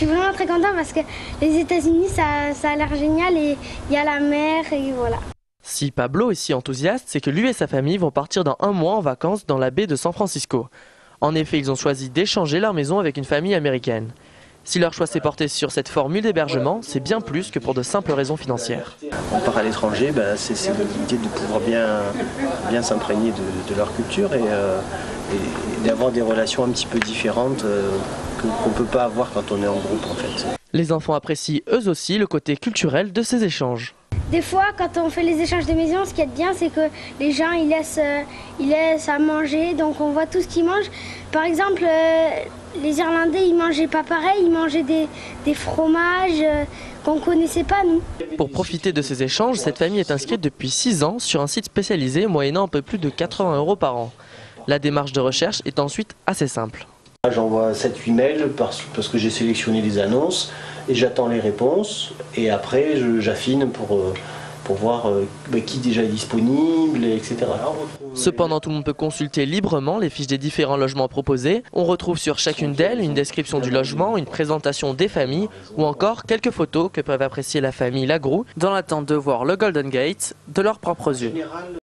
suis vraiment très content parce que les États-Unis, ça a l'air génial et il y a la mer et voilà. Si Pablo est si enthousiaste, c'est que lui et sa famille vont partir dans 1 mois en vacances dans la baie de San Francisco. En effet, ils ont choisi d'échanger leur maison avec une famille américaine. Si leur choix s'est porté sur cette formule d'hébergement, c'est bien plus que pour de simples raisons financières. On part à l'étranger, c'est l'idée de pouvoir bien s'imprégner de leur culture et d'avoir des relations un petit peu différentes qu'on ne peut pas avoir quand on est en groupe en fait. Les enfants apprécient eux aussi le côté culturel de ces échanges. Des fois, quand on fait les échanges de maison, ce qui est bien, c'est que les gens ils laissent à manger, donc on voit tout ce qu'ils mangent. Par exemple, les Irlandais, ils mangeaient pas pareil, ils mangeaient des fromages qu'on connaissait pas nous. Pour profiter de ces échanges, cette famille est inscrite depuis 6 ans sur un site spécialisé moyennant un peu plus de 80 € par an. La démarche de recherche est ensuite assez simple. J'envoie 7-8 mails parce que j'ai sélectionné les annonces et j'attends les réponses et après j'affine pour voir qui déjà est disponible, etc. Cependant, tout le monde peut consulter librement les fiches des différents logements proposés. On retrouve sur chacune d'elles une description du logement, une présentation des familles ou encore quelques photos que peuvent apprécier la famille Lagroux dans l'attente de voir le Golden Gate de leurs propres yeux.